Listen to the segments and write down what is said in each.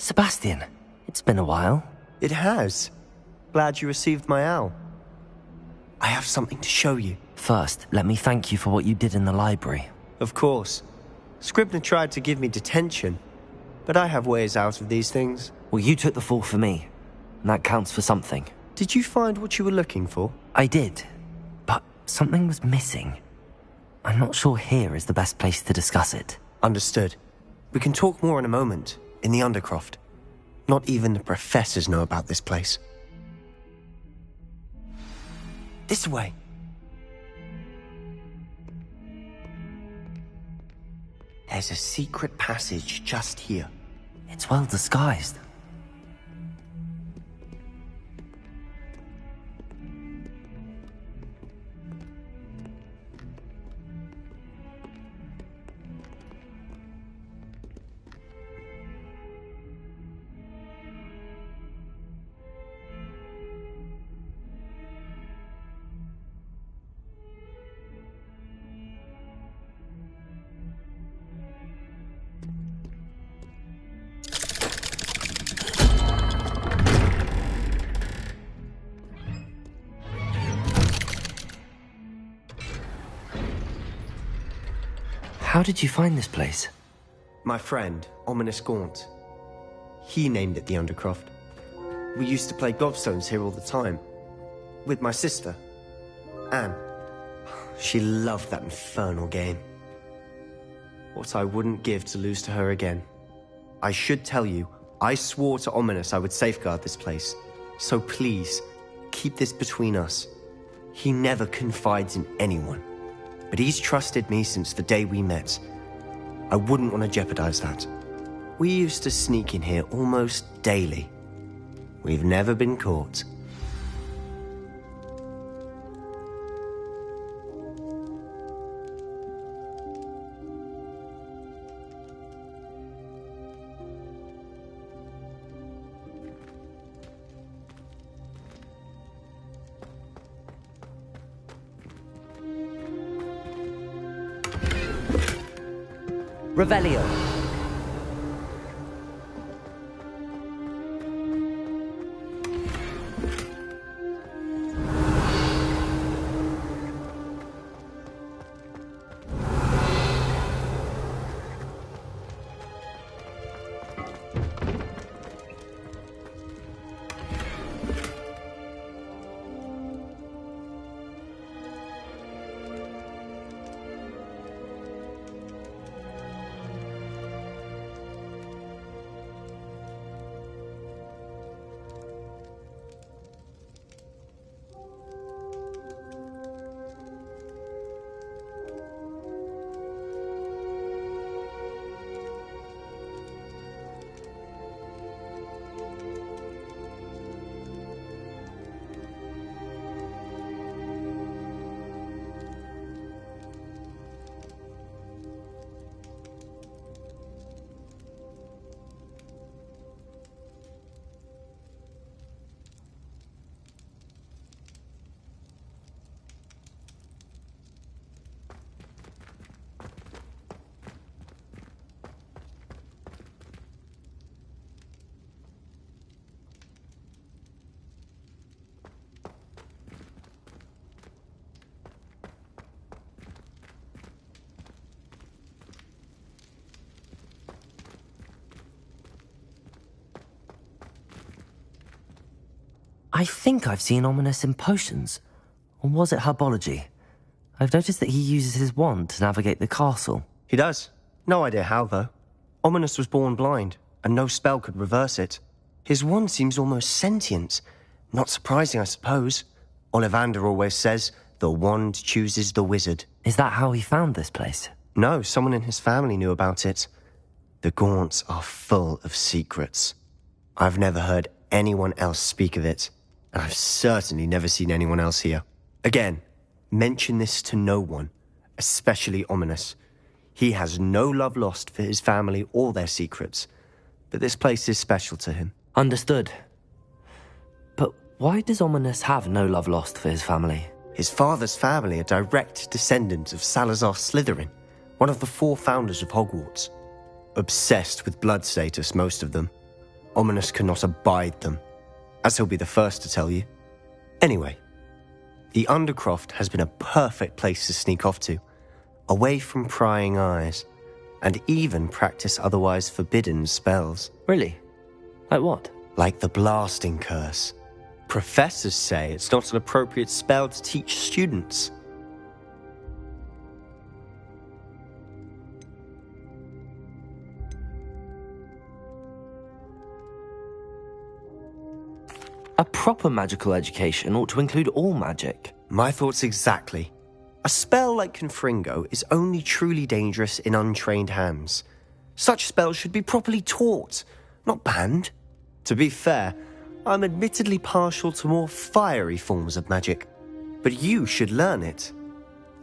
Sebastian, it's been a while. It has. Glad you received my owl. I have something to show you. First, let me thank you for what you did in the library. Of course. Scribner tried to give me detention, but I have ways out of these things. Well, you took the fall for me, and that counts for something. Did you find what you were looking for? I did, but something was missing. I'm not sure here is the best place to discuss it. Understood. We can talk more in a moment, in the Undercroft. Not even the professors know about this place. This way. There's a secret passage just here. It's well disguised. How did you find this place? My friend, Ominous Gaunt. He named it the Undercroft. We used to play gobstones here all the time. With my sister, Anne. She loved that infernal game. What I wouldn't give to lose to her again. I should tell you, I swore to Ominous I would safeguard this place. So please, keep this between us. He never confides in anyone. But he's trusted me since the day we met. I wouldn't want to jeopardize that. We used to sneak in here almost daily. We've never been caught. Revelio. I think I've seen Ominous in potions. Or was it herbology? I've noticed that he uses his wand to navigate the castle. He does. No idea how, though. Ominous was born blind, and no spell could reverse it. His wand seems almost sentient. Not surprising, I suppose. Ollivander always says, the wand chooses the wizard. Is that how he found this place? No, someone in his family knew about it. The Gaunts are full of secrets. I've never heard anyone else speak of it, and I've certainly never seen anyone else here. Again, mention this to no one, especially Ominous. He has no love lost for his family or their secrets, but this place is special to him. Understood. But why does Ominous have no love lost for his family? His father's family are direct descendants of Salazar Slytherin, one of the 4 founders of Hogwarts. Obsessed with blood status, most of them. Ominous cannot abide them, as he'll be the first to tell you. Anyway, the Undercroft has been a perfect place to sneak off to, away from prying eyes, and even practice otherwise forbidden spells. Really? Like what? Like the blasting curse. Professors say it's not an appropriate spell to teach students. A proper magical education ought to include all magic. My thoughts exactly. A spell like Confringo is only truly dangerous in untrained hands. Such spells should be properly taught, not banned. To be fair, I'm admittedly partial to more fiery forms of magic, but you should learn it.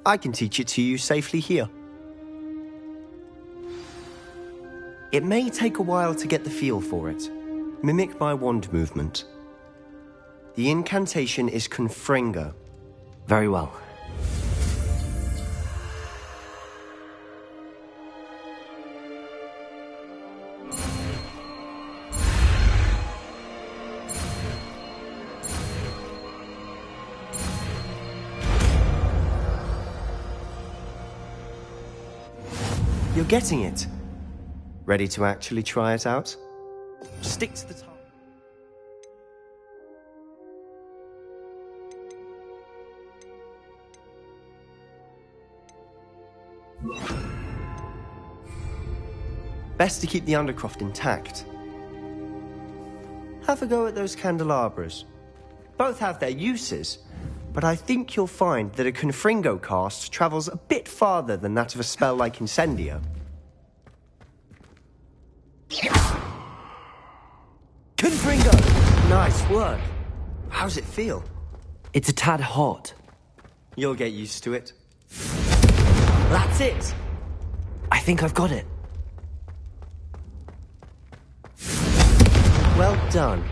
I can teach it to you safely here. It may take a while to get the feel for it. Mimic my wand movement. The incantation is Confringo. Very well. You're getting it. Ready to actually try it out? Stick to the target. Best to keep the Undercroft intact. Have a go at those candelabras. Both have their uses, but I think you'll find that a Confringo cast travels a bit farther than that of a spell like Incendio. Confringo! Nice work. How's it feel? It's a tad hot. You'll get used to it. That's it! I think I've got it. Well done.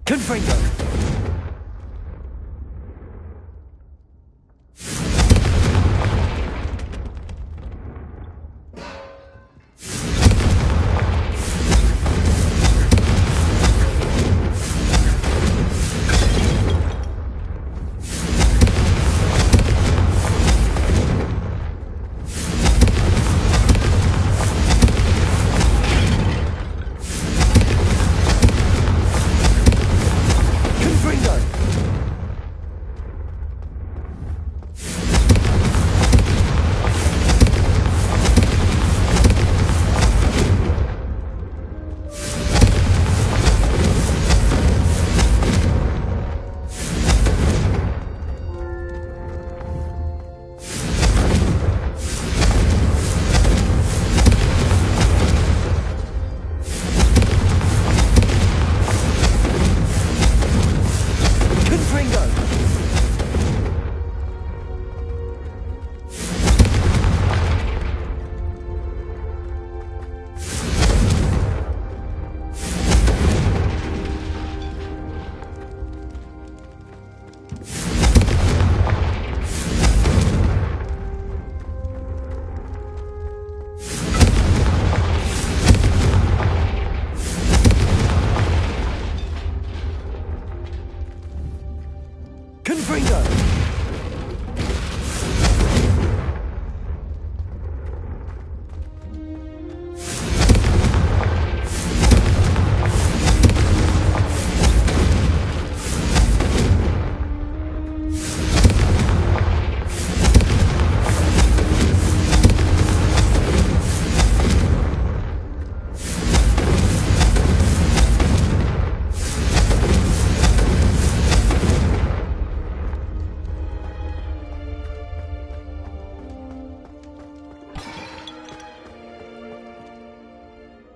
Confringo!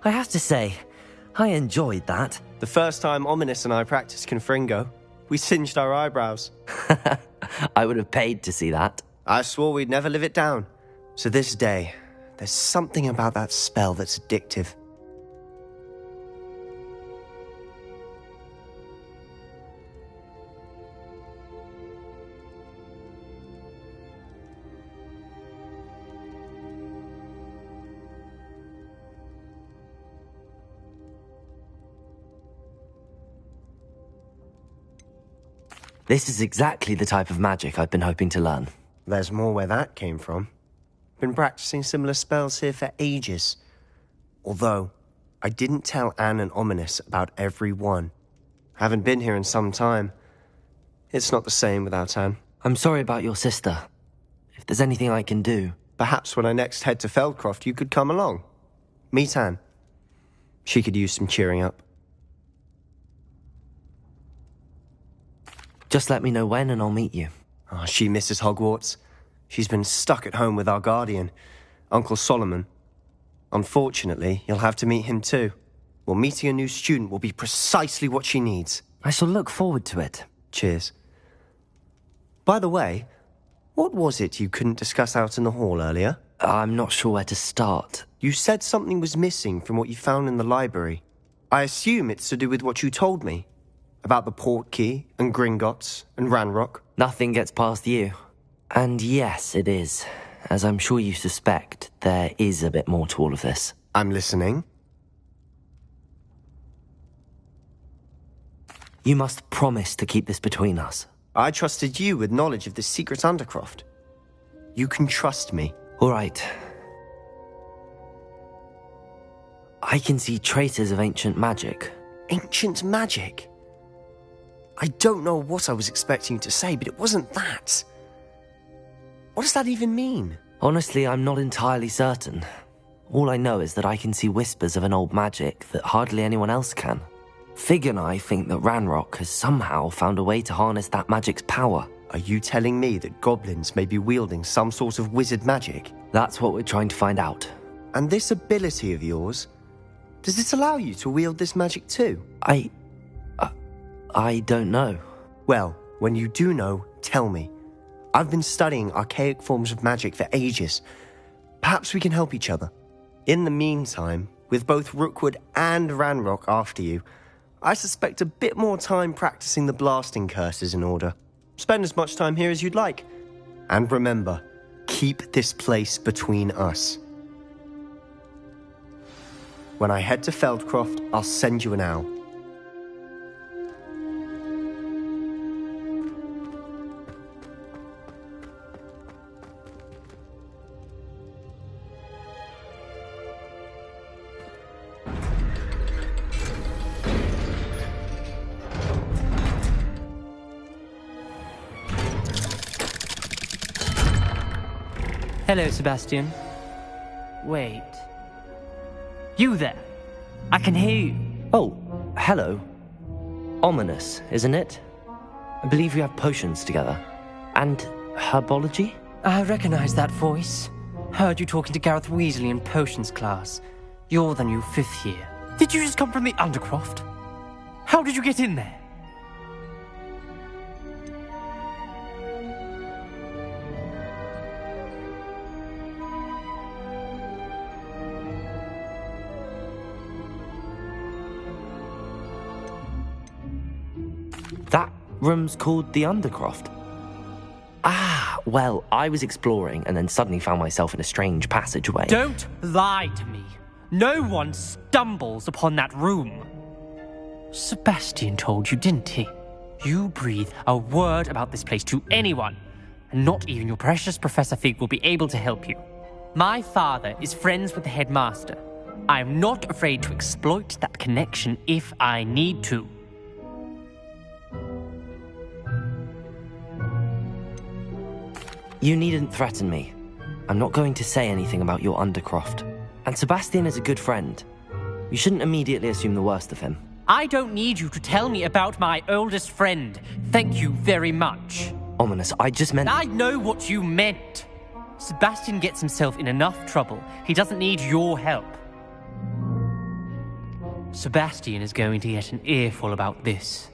I have to say, I enjoyed that. The first time Ominous and I practiced Confringo, we singed our eyebrows. I would have paid to see that. I swore we'd never live it down. So this day, there's something about that spell that's addictive. This is exactly the type of magic I've been hoping to learn. There's more where that came from. Been practicing similar spells here for ages. Although, I didn't tell Anne and Ominous about every one. Haven't been here in some time. It's not the same without Anne. I'm sorry about your sister. If there's anything I can do... Perhaps when I next head to Feldcroft, you could come along. Meet Anne. She could use some cheering up. Just let me know when and I'll meet you. Oh, she misses Hogwarts. She's been stuck at home with our guardian, Uncle Solomon. Unfortunately, you'll have to meet him too. Well, meeting a new student will be precisely what she needs. I shall look forward to it. Cheers. By the way, what was it you couldn't discuss out in the hall earlier? I'm not sure where to start. You said something was missing from what you found in the library. I assume it's to do with what you told me. About the Portkey, and Gringotts, and Ranrock. Nothing gets past you. And yes, it is. As I'm sure you suspect, there is a bit more to all of this. I'm listening. You must promise to keep this between us. I trusted you with knowledge of this secret Undercroft. You can trust me. All right. I can see traces of ancient magic. Ancient magic? I don't know what I was expecting you to say, but it wasn't that. What does that even mean? Honestly, I'm not entirely certain. All I know is that I can see whispers of an old magic that hardly anyone else can. Fig and I think that Ranrock has somehow found a way to harness that magic's power. Are you telling me that goblins may be wielding some sort of wizard magic? That's what we're trying to find out. And this ability of yours, does it allow you to wield this magic too? I don't know. Well, when you do know, tell me. I've been studying archaic forms of magic for ages. Perhaps we can help each other. In the meantime, with both Rookwood and Ranrock after you, I suspect a bit more time practicing the blasting curse is in order. Spend as much time here as you'd like. And remember, keep this place between us. When I head to Feldcroft, I'll send you an owl. Hello, Sebastian. Wait. You there? I can hear you. Oh, hello. Ominous, isn't it? I believe we have potions together. And herbology? I recognize that voice. Heard you talking to Gareth Weasley in potions class. You're the new 5th year. Did you just come from the Undercroft? How did you get in there? That room's called the Undercroft. Ah, well, I was exploring and then suddenly found myself in a strange passageway. Don't lie to me. No one stumbles upon that room. Sebastian told you, didn't he? You breathe a word about this place to anyone, and not even your precious Professor Fig will be able to help you. My father is friends with the headmaster. I am not afraid to exploit that connection if I need to. You needn't threaten me. I'm not going to say anything about your Undercroft. And Sebastian is a good friend. You shouldn't immediately assume the worst of him. I don't need you to tell me about my oldest friend. Thank you very much. Ominous, I just meant... I know what you meant. Sebastian gets himself in enough trouble. He doesn't need your help. Sebastian is going to get an earful about this.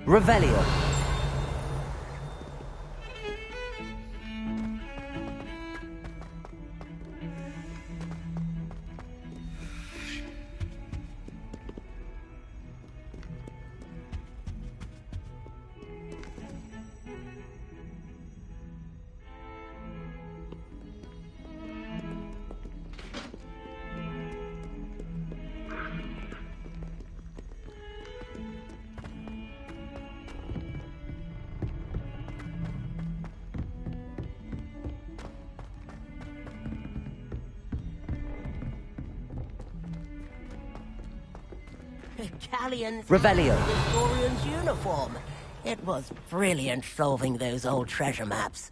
Revelio. Galleon's Revelio. historian's uniform. It was brilliant solving those old treasure maps.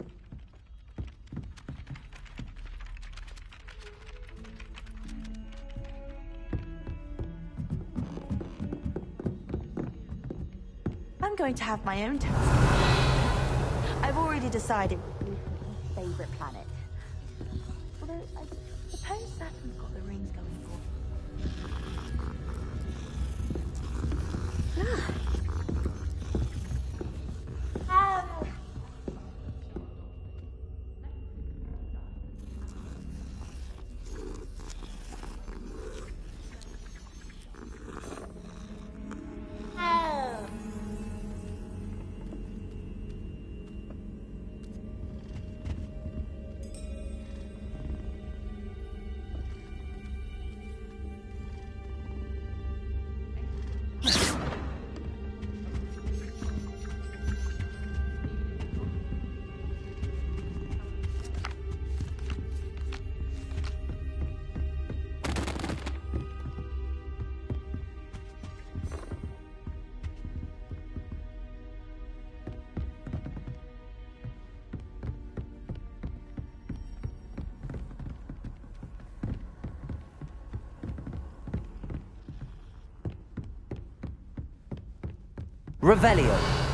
I'm going to have my own telescope. I've already decided my favorite planet. Although I suppose Saturn's got the rings going for. Revelio.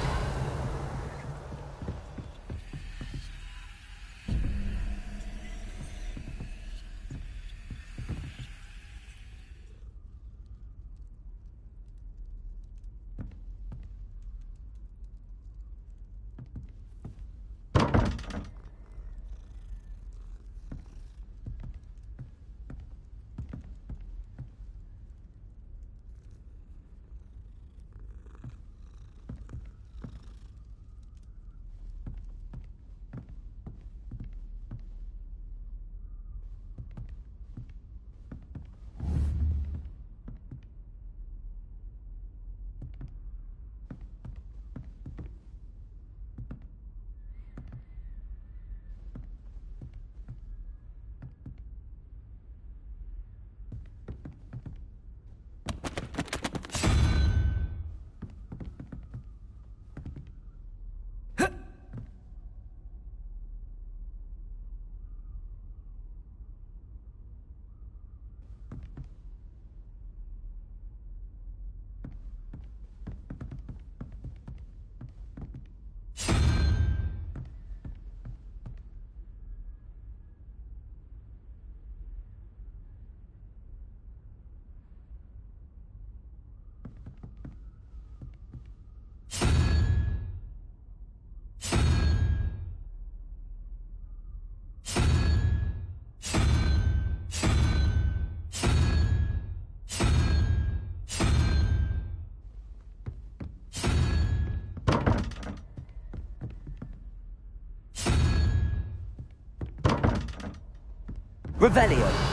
Revelio.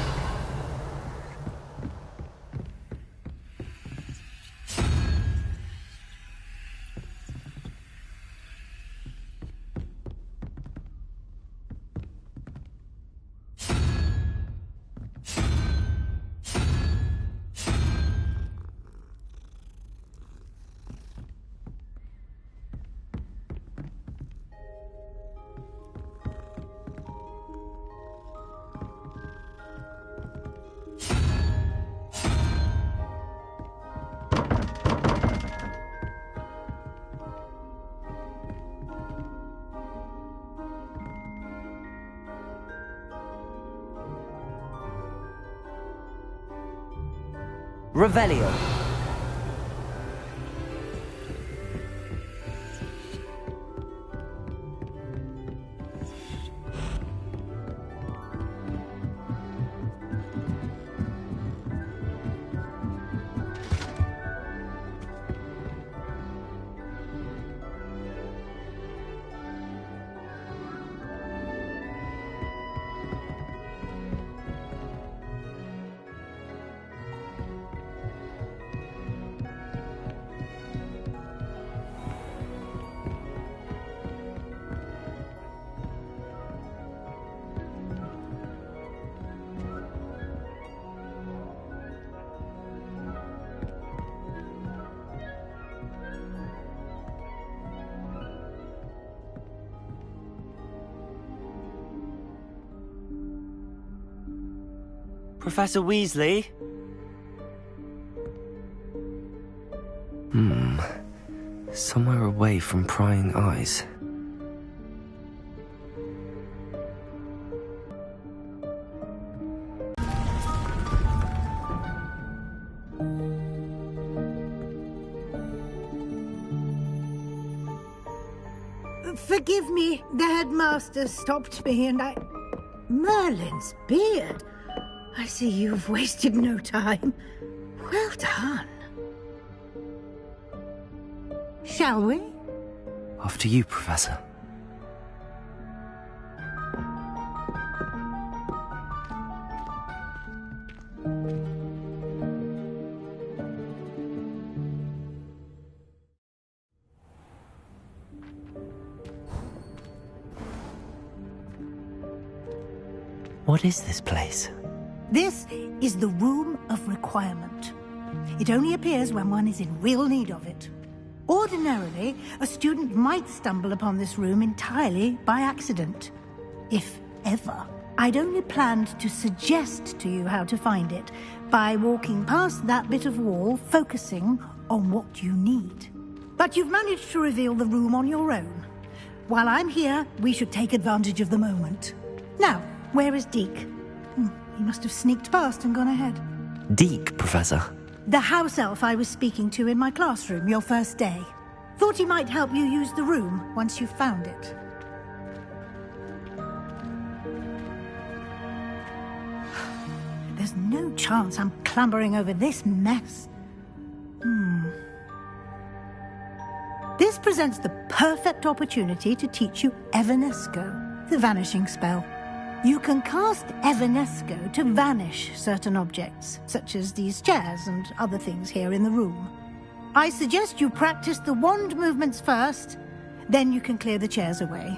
Revelio. Professor Weasley? Somewhere away from prying eyes. Forgive me, the headmaster stopped me and I... Merlin's beard. I see you've wasted no time. Well done. Shall we? After you, Professor. What is this place? This is the Room of Requirement. It only appears when one is in real need of it. Ordinarily, a student might stumble upon this room entirely by accident. If ever. I'd only planned to suggest to you how to find it by walking past that bit of wall, focusing on what you need. But you've managed to reveal the room on your own. While I'm here, we should take advantage of the moment. Now, where is Deke? He must have sneaked past and gone ahead. Deke, Professor. The house elf I was speaking to in my classroom your first day. Thought he might help you use the room once you found it. There's no chance I'm clambering over this mess. This presents the perfect opportunity to teach you Evanesco, the vanishing spell. You can cast Evanesco to vanish certain objects, such as these chairs and other things here in the room. I suggest you practice the wand movements first, then you can clear the chairs away.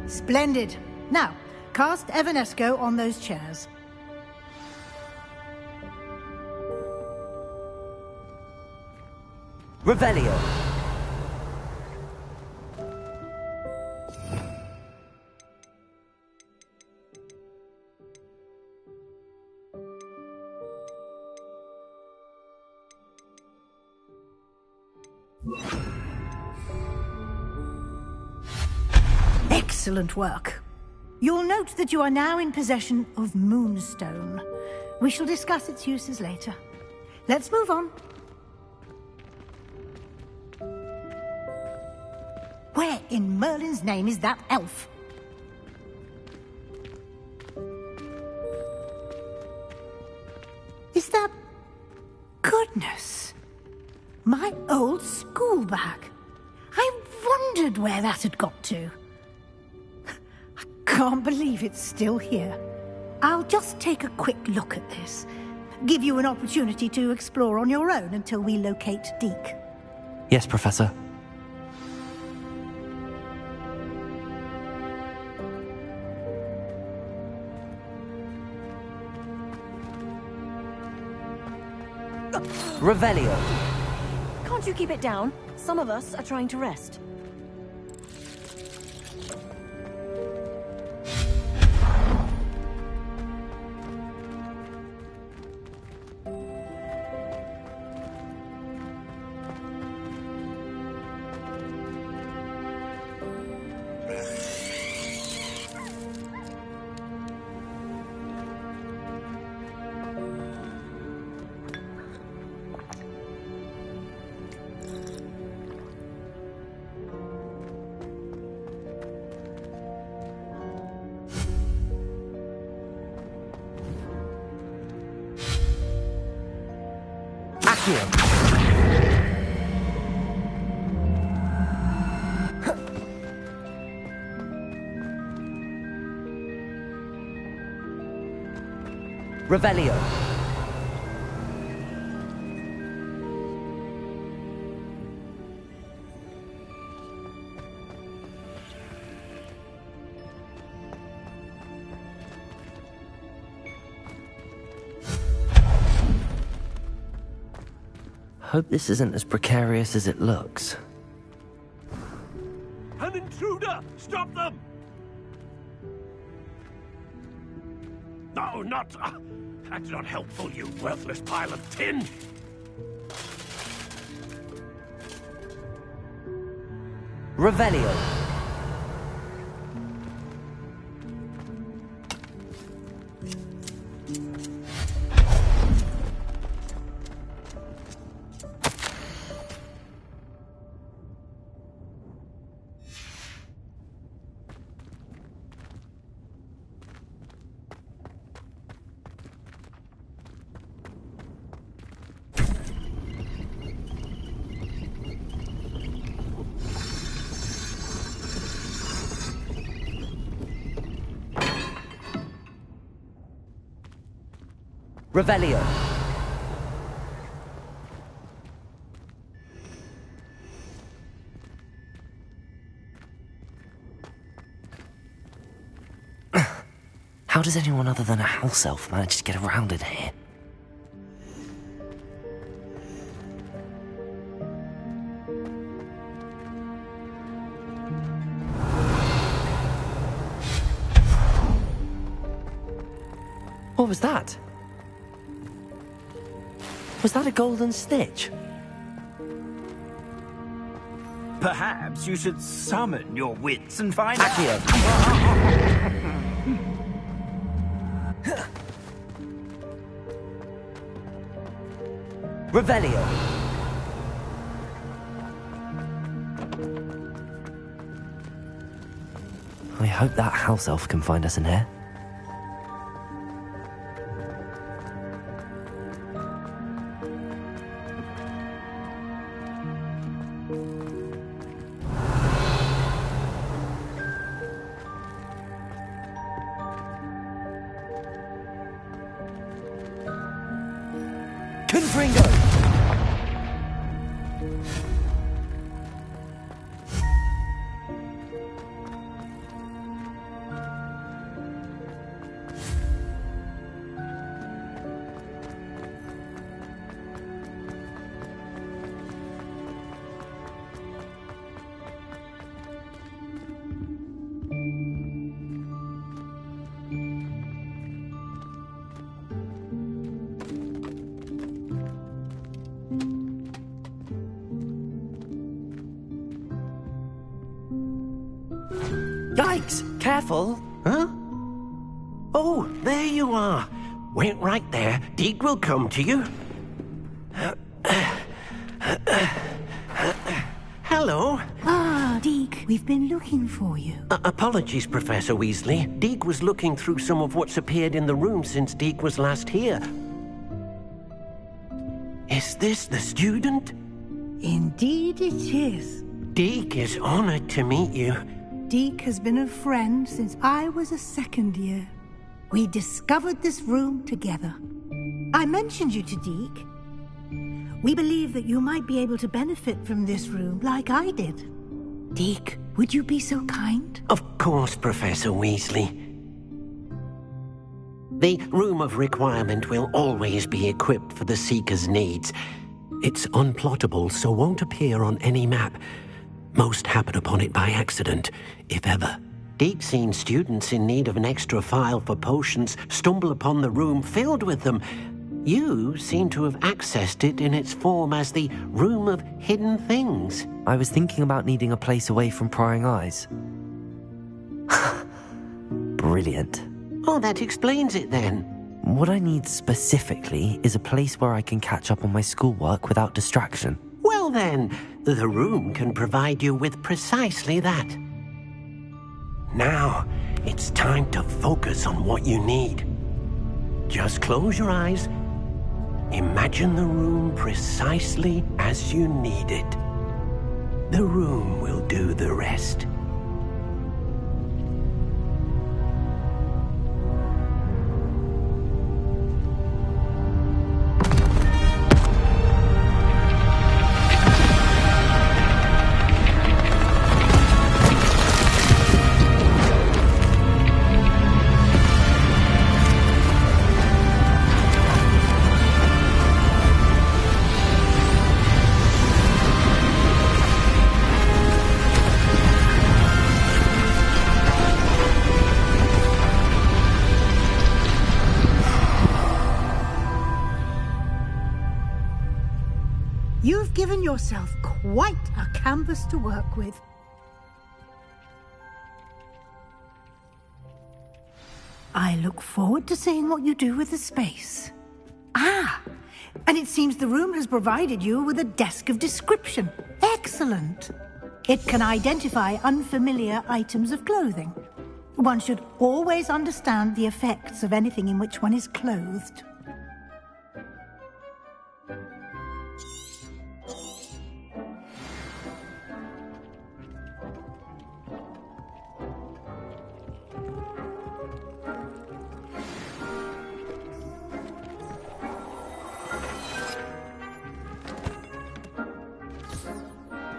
Splendid. Now, cast Evanesco on those chairs. Revelio. Excellent work. You'll note that you are now in possession of Moonstone. We shall discuss its uses later. Let's move on. Where in Merlin's name is that elf? Is that... Goodness! My old school bag. I wondered where that had got to. Can't believe it's still here. I'll just take a quick look at this. Give you an opportunity to explore on your own until we locate Deke. Yes, Professor. Revelio. Can't you keep it down? Some of us are trying to rest. Revelio. Hope this isn't as precarious as it looks. An intruder! Stop them! No, not... that's not helpful, you worthless pile of tin! Revelio. Revelio. How does anyone other than a house elf manage to get around in here? What was that? Was that a golden stitch? Perhaps you should summon your wits and find Accio. Revelio. I hope that house elf can find us in here. Confringo! Yikes! Careful! Huh? Oh, there you are. Wait right there. Deke will come to you. Hello. Ah, Deke, we've been looking for you. Apologies, Professor Weasley. Deke was looking through some of what's appeared in the room since Deke was last here. Is this the student? Indeed it is. Deke is honored to meet you. Deke has been a friend since I was a second year. We discovered this room together. I mentioned you to Deke. We believe that you might be able to benefit from this room like I did. Deke, would you be so kind? Of course, Professor Weasley. The Room of Requirement will always be equipped for the Seeker's needs. It's unplottable, so won't appear on any map. Most happen upon it by accident, if ever. Deke's seen students in need of an extra file for potions stumble upon the room filled with them. You seem to have accessed it in its form as the Room of Hidden Things. I was thinking about needing a place away from prying eyes. Brilliant. Oh, that explains it then. What I need specifically is a place where I can catch up on my schoolwork without distraction. Well then, the room can provide you with precisely that. Now, it's time to focus on what you need. Just close your eyes. Imagine the room precisely as you need it. The room will do the rest. You've given yourself quite a canvas to work with. I look forward to seeing what you do with the space. Ah, and it seems the room has provided you with a desk of description. Excellent. It can identify unfamiliar items of clothing. One should always understand the effects of anything in which one is clothed.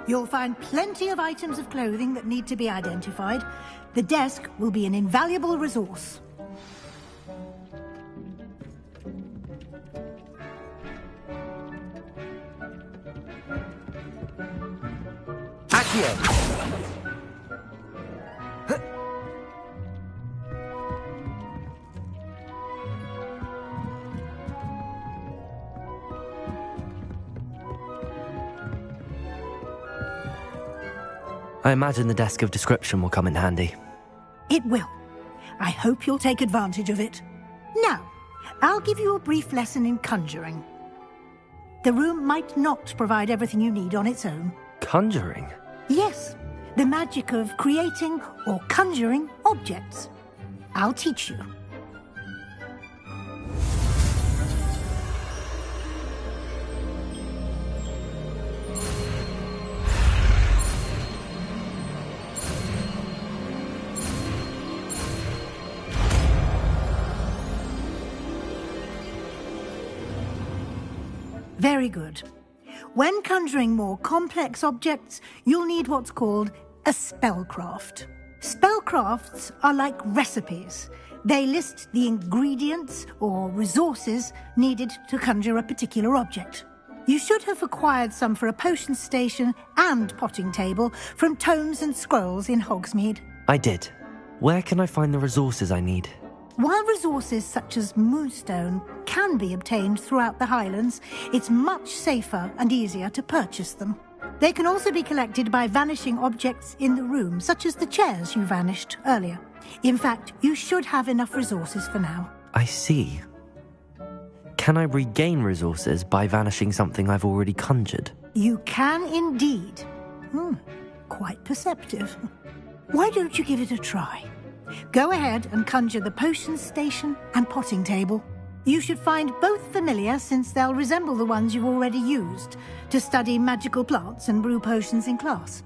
You'll find plenty of items of clothing that need to be identified. The desk will be an invaluable resource. Accio! I imagine the desk of description will come in handy. It will. I hope you'll take advantage of it. Now, I'll give you a brief lesson in conjuring. The room might not provide everything you need on its own. Conjuring? Yes, the magic of creating or conjuring objects. I'll teach you. Very good. When conjuring more complex objects, you'll need what's called a spellcraft. Spellcrafts are like recipes. They list the ingredients or resources needed to conjure a particular object. You should have acquired some for a potion station and potting table from tomes and scrolls in Hogsmeade. I did. Where can I find the resources I need? While resources such as moonstone can be obtained throughout the Highlands, it's much safer and easier to purchase them. They can also be collected by vanishing objects in the room, such as the chairs you vanished earlier. In fact, you should have enough resources for now. I see. Can I regain resources by vanishing something I've already conjured? You can indeed. Quite perceptive. Why don't you give it a try? Go ahead and conjure the potion station and potting table. You should find both familiar, since they'll resemble the ones you've already used to study magical plants and brew potions in class.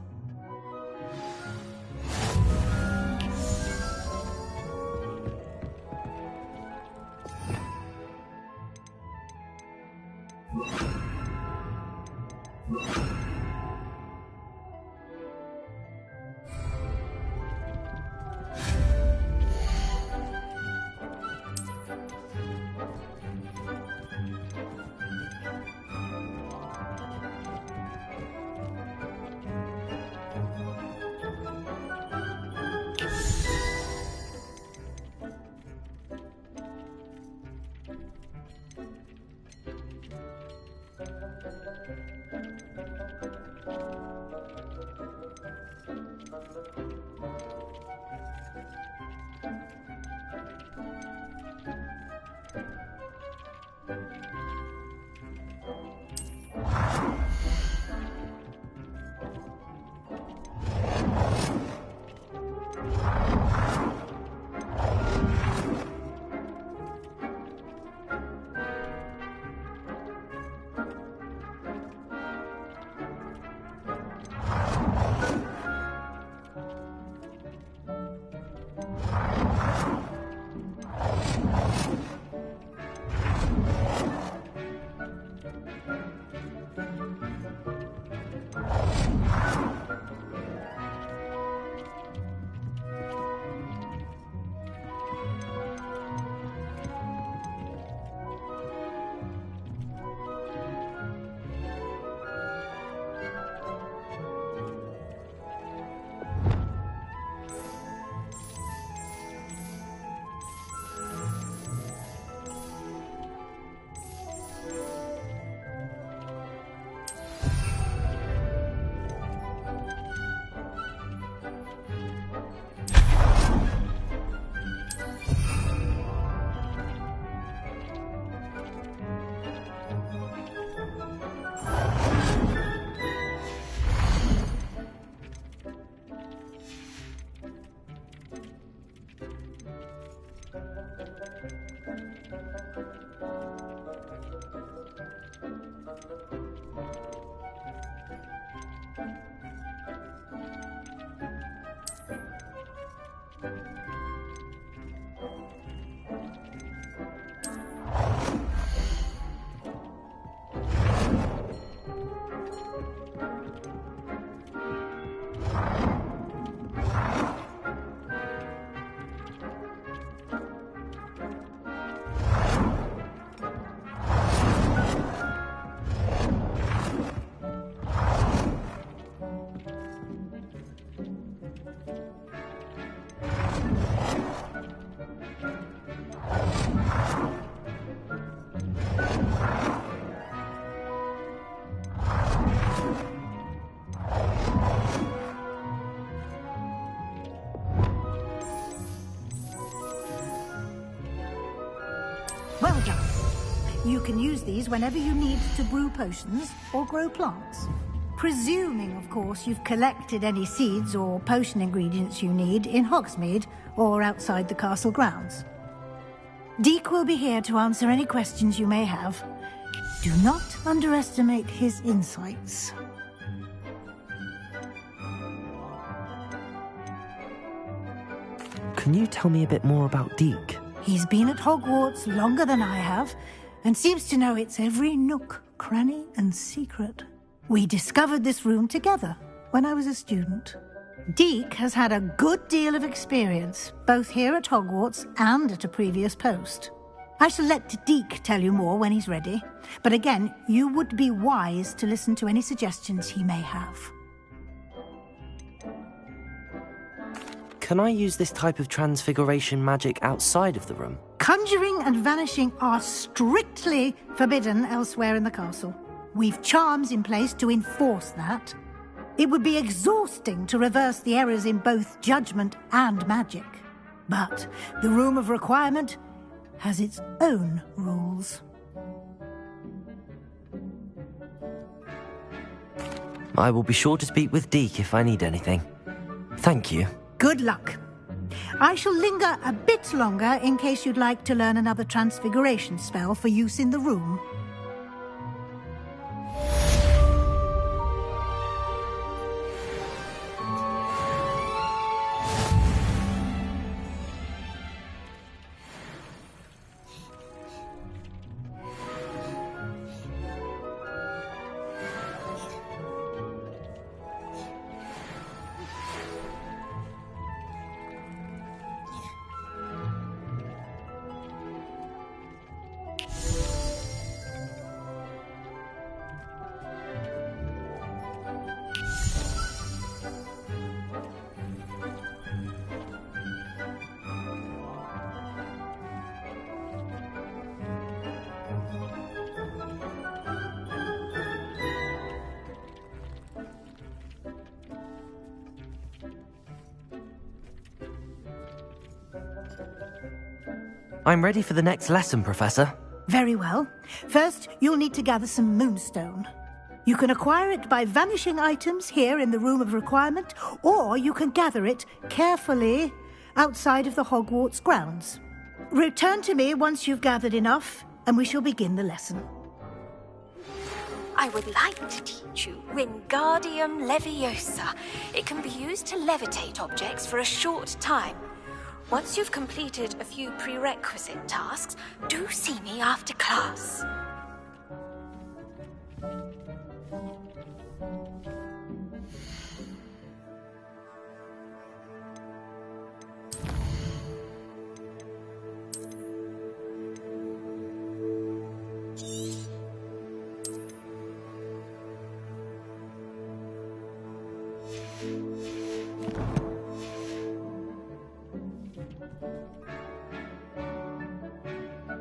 You can use these whenever you need to brew potions or grow plants. Presuming, of course, you've collected any seeds or potion ingredients you need in Hogsmeade or outside the castle grounds. Deke will be here to answer any questions you may have. Do not underestimate his insights. Can you tell me a bit more about Deke? He's been at Hogwarts longer than I have, and seems to know its every nook, cranny, and secret. We discovered this room together when I was a student. Deke has had a good deal of experience, both here at Hogwarts and at a previous post. I shall let Deke tell you more when he's ready, but again, you would be wise to listen to any suggestions he may have. Can I use this type of transfiguration magic outside of the room? Conjuring and vanishing are strictly forbidden elsewhere in the castle. We've charms in place to enforce that. It would be exhausting to reverse the errors in both judgment and magic. But the Room of Requirement has its own rules. I will be sure to speak with Deke if I need anything. Thank you. Good luck. I shall linger a bit longer in case you'd like to learn another transfiguration spell for use in the room. I'm ready for the next lesson, Professor. Very well. First, you'll need to gather some moonstone. You can acquire it by vanishing items here in the Room of Requirement, or you can gather it carefully outside of the Hogwarts grounds. Return to me once you've gathered enough, and we shall begin the lesson. I would like to teach you Wingardium Leviosa. It can be used to levitate objects for a short time. Once you've completed a few prerequisite tasks, do see me after class.